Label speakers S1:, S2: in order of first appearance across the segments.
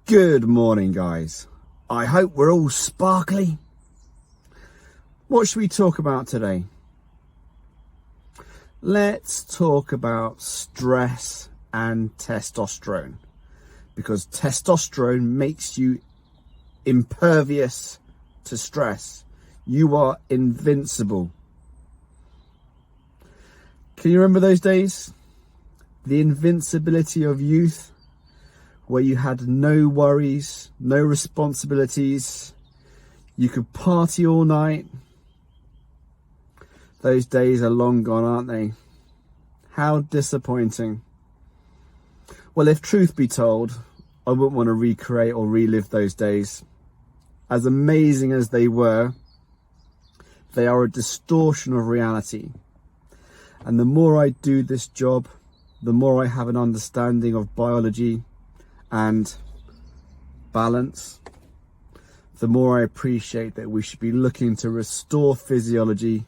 S1: Good morning, guys. I hope we're all sparkly. What should we talk about today? Let's talk about stress and testosterone, because testosterone makes you impervious to stress. You are invincible. Can you remember those days? The invincibility of youth, where you had no worries, no responsibilities. You could party all night. Those days are long gone, aren't they? How disappointing. Well, if truth be told, I wouldn't want to recreate or relive those days. As amazing as they were, they are a distortion of reality. And the more I do this job, the more I have an understanding of biology and balance, the more I appreciate that we should be looking to restore physiology,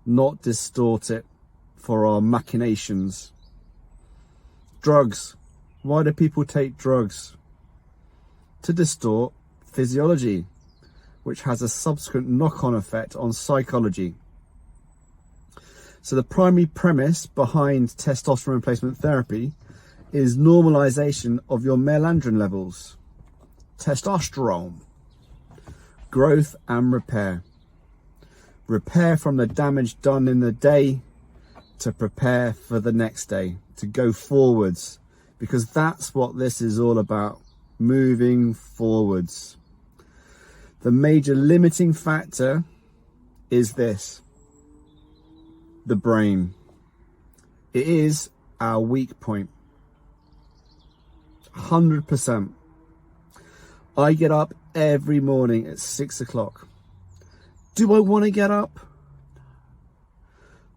S1: not distort it for our machinations. Drugs. Why do people take drugs? To distort physiology, which has a subsequent knock-on effect on psychology. So the primary premise behind testosterone replacement therapy is normalization of your male androgen levels. Testosterone. Growth and repair. Repair from the damage done in the day to prepare for the next day, to go forwards, because that's what this is all about, moving forwards. The major limiting factor is this: the brain. It is our weak point. 100%. I get up every morning at 6 o'clock. Do I want to get up?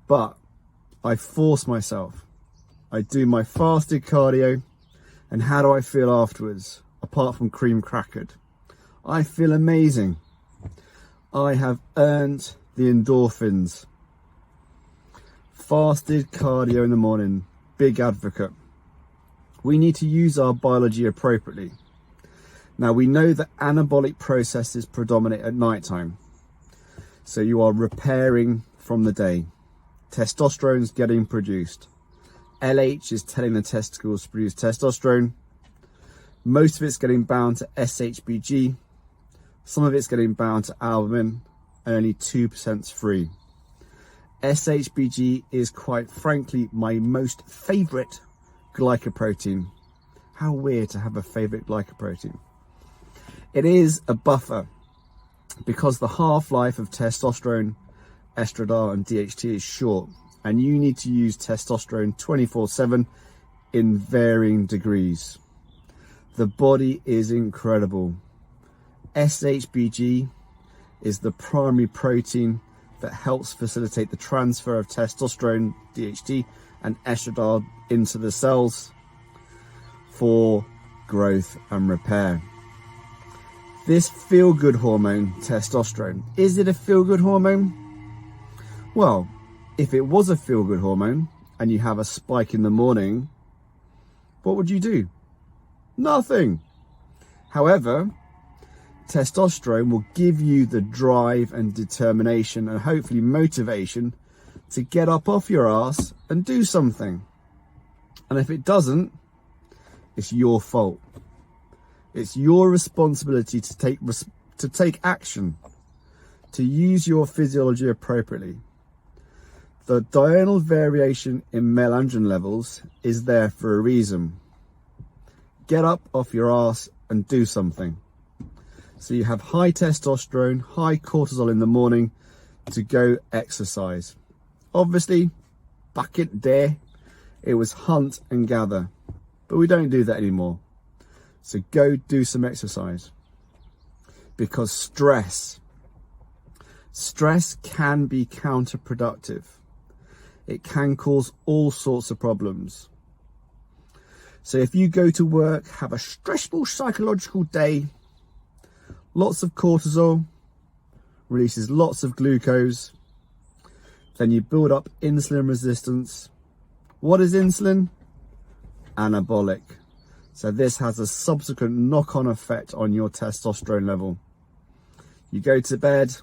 S1: But I force myself. I do my fasted cardio, and how do I feel afterwards, apart from cream crackered? I feel amazing. I have earned the endorphins. Fasted cardio in the morning, big advocate. We need to use our biology appropriately. Now, we know that anabolic processes predominate at night time. So you are repairing from the day. Testosterone's getting produced. LH is telling the testicles to produce testosterone. Most of it's getting bound to SHBG. Some of it's getting bound to albumin, and only 2% is free. SHBG is, quite frankly, my most favourite glycoprotein. How weird to have a favourite glycoprotein. It is a buffer, because the half-life of testosterone, estradiol and DHT is short, and you need to use testosterone 24/7 in varying degrees. The body is incredible. SHBG is the primary protein that helps facilitate the transfer of testosterone, DHT and estradiol into the cells for growth and repair. This feel-good hormone, testosterone, is it a feel-good hormone? Well, if it was a feel-good hormone and you have a spike in the morning, what would you do? Nothing. However, testosterone will give you the drive and determination and hopefully motivation to get up off your ass and do something. And if it doesn't, it's your fault. It's your responsibility to take action, to use your physiology appropriately. The diurnal variation in male androgen levels is there for a reason. Get up off your ass and do something. So you have high testosterone, high cortisol in the morning to go exercise. Obviously, back in the day, it was hunt and gather, but we don't do that anymore. So go do some exercise, because stress can be counterproductive. It can cause all sorts of problems. So if you go to work, have a stressful psychological day, lots of cortisol, releases lots of glucose, then you build up insulin resistance. What is insulin? Anabolic. So this has a subsequent knock-on effect on your testosterone level. You go to bed,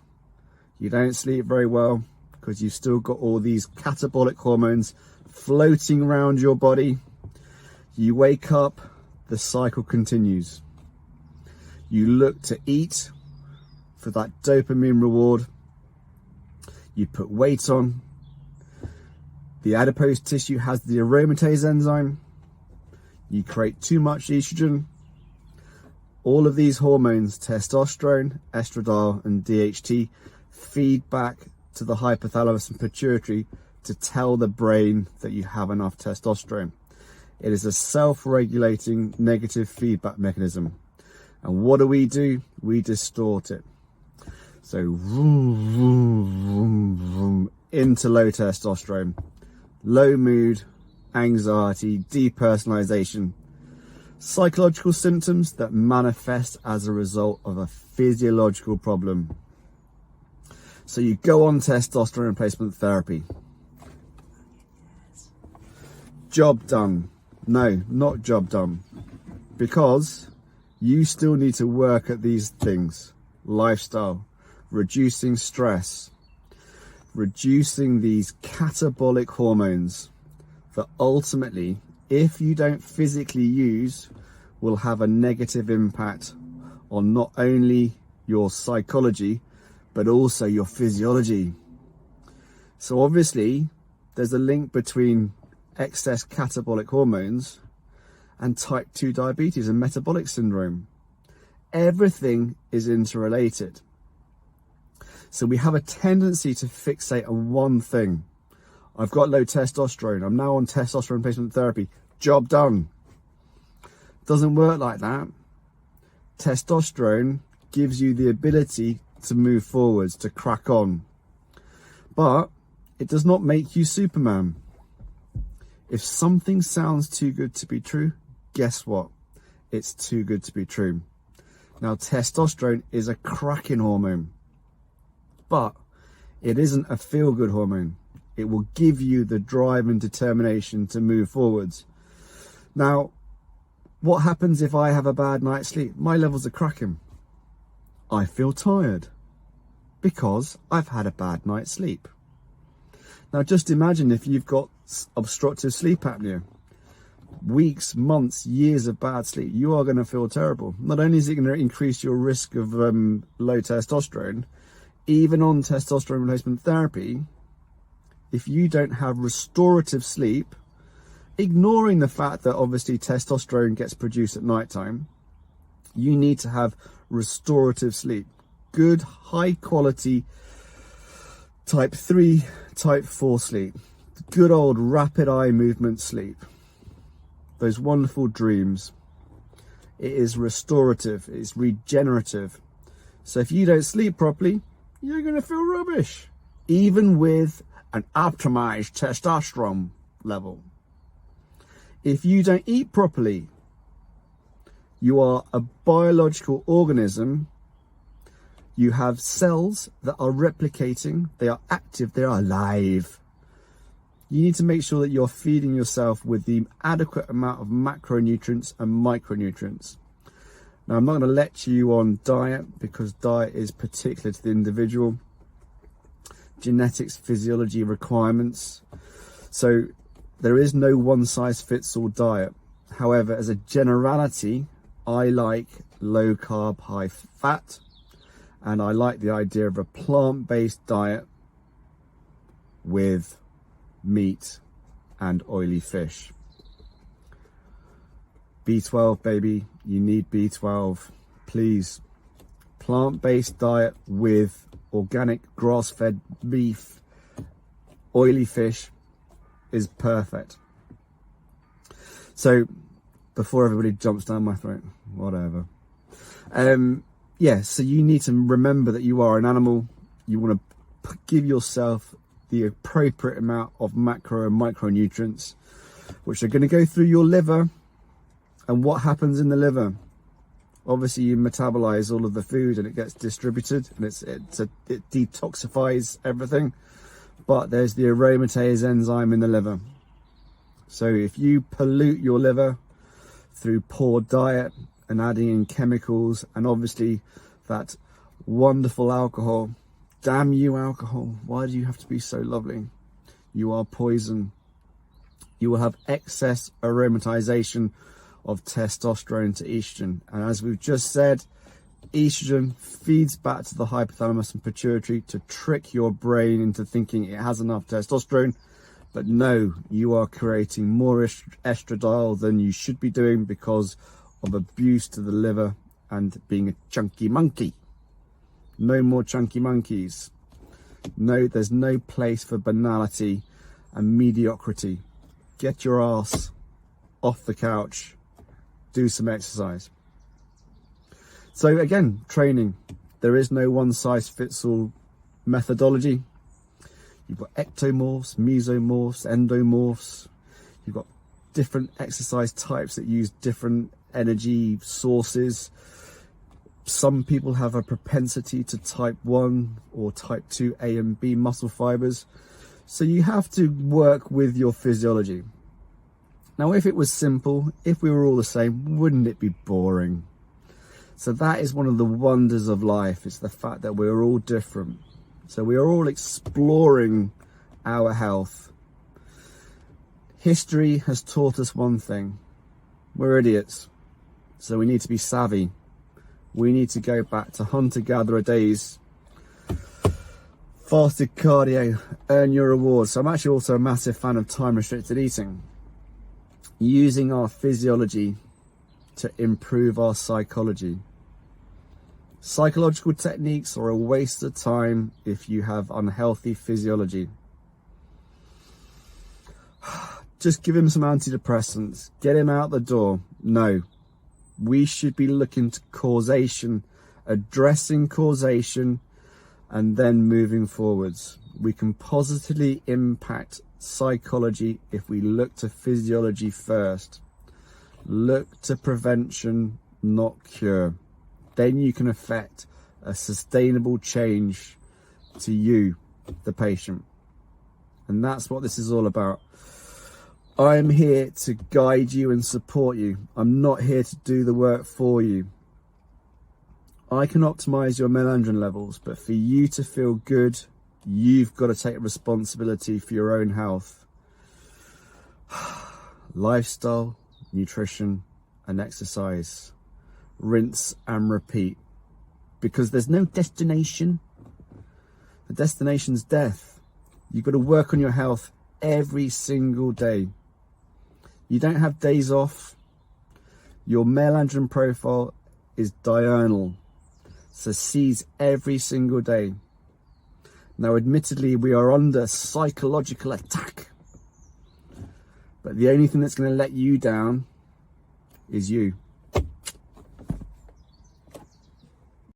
S1: you don't sleep very well because you've still got all these catabolic hormones floating around your body. You wake up, the cycle continues. You look to eat for that dopamine reward. You put weight on. The adipose tissue has the aromatase enzyme. You create too much estrogen. All of these hormones, testosterone, estradiol, and DHT, feed back to the hypothalamus and pituitary to tell the brain that you have enough testosterone. It is a self-regulating negative feedback mechanism. And what do? We distort it. So vroom, vroom, vroom, vroom, into low testosterone, low mood, anxiety, depersonalization, psychological symptoms that manifest as a result of a physiological problem. So you go on testosterone replacement therapy. Job done. No, not job done. Because you still need to work at these things. Lifestyle, reducing stress, reducing these catabolic hormones that ultimately, if you don't physically use, will have a negative impact on not only your psychology, but also your physiology. So obviously, there's a link between excess catabolic hormones and type 2 diabetes and metabolic syndrome. Everything is interrelated. So we have a tendency to fixate on one thing. I've got low testosterone. I'm now on testosterone replacement therapy. Job done. Doesn't work like that. Testosterone gives you the ability to move forwards, to crack on. But it does not make you Superman. If something sounds too good to be true, guess what? It's too good to be true. Now, testosterone is a cracking hormone, but it isn't a feel-good hormone. It will give you the drive and determination to move forwards. Now, what happens if I have a bad night's sleep? My levels are cracking. I feel tired because I've had a bad night's sleep. Now, just imagine if you've got obstructive sleep apnea. Weeks, months, years of bad sleep, you are going to feel terrible. Not only is it going to increase your risk of low testosterone, even on testosterone replacement therapy, if you don't have restorative sleep, ignoring the fact that obviously testosterone gets produced at nighttime, you need to have restorative sleep. Good, high quality type 3, type 4 sleep. Good old rapid eye movement sleep. Those wonderful dreams. It is restorative, it's regenerative. So if you don't sleep properly, you're going to feel rubbish, even with an optimized testosterone level. If you don't eat properly, you are a biological organism. You have cells that are replicating, they are active, they are alive. You need to make sure that you're feeding yourself with the adequate amount of macronutrients and micronutrients. Now, I'm not going to lecture you on diet because diet is particular to the individual. Genetics, physiology, requirements. So there is no one size fits all diet. However, as a generality, I like low carb, high fat, and I like the idea of a plant-based diet with meat and oily fish. B12, baby, you need B12. Please, plant-based diet with organic grass-fed beef, oily fish is perfect. So before everybody jumps down my throat, whatever. Yeah, so you need to remember that you are an animal. You want to give yourself the appropriate amount of macro and micronutrients, which are going to go through your liver. And what happens in the liver? Obviously, you metabolize all of the food and it gets distributed, and it detoxifies everything. But there's the aromatase enzyme in the liver. So if you pollute your liver through poor diet and adding in chemicals, and obviously that wonderful alcohol. Damn you, alcohol. Why do you have to be so lovely? You are poison. You will have excess aromatization of testosterone to estrogen. And as we've just said, estrogen feeds back to the hypothalamus and pituitary to trick your brain into thinking it has enough testosterone. But no, you are creating more estradiol than you should be doing because of abuse to the liver and being a chunky monkey. No more chunky monkeys. No, there's no place for banality and mediocrity. Get your ass off the couch. Do some exercise. So again, training. There is no one-size-fits-all methodology. You've got ectomorphs, mesomorphs, endomorphs. You've got different exercise types that use different energy sources. Some people have a propensity to type 1 or type 2 A and B muscle fibers. So you have to work with your physiology. Now, if it was simple, if we were all the same, wouldn't it be boring? So that is one of the wonders of life. It's the fact that we're all different. So we are all exploring our health. History has taught us one thing. We're idiots. So we need to be savvy. We need to go back to hunter-gatherer days. Fasted cardio, earn your rewards. So I'm actually also a massive fan of time-restricted eating. Using our physiology to improve our psychology. Psychological techniques are a waste of time if you have unhealthy physiology. Just give him some antidepressants. Get him out the door. No. We should be looking to causation, addressing causation, and then moving forwards. We can positively impact psychology if we look to physiology first. Look to prevention, not cure. Then you can affect a sustainable change to you, the patient. And that's what this is all about. I'm here to guide you and support you. I'm not here to do the work for you. I can optimize your melandrin levels, but for you to feel good, you've got to take responsibility for your own health. Lifestyle, nutrition, and exercise. Rinse and repeat. Because there's no destination. The destination's death. You've got to work on your health every single day. You don't have days off. Your melandrin profile is diurnal. So seize every single day. Now, admittedly, we are under psychological attack. But the only thing that's going to let you down is you.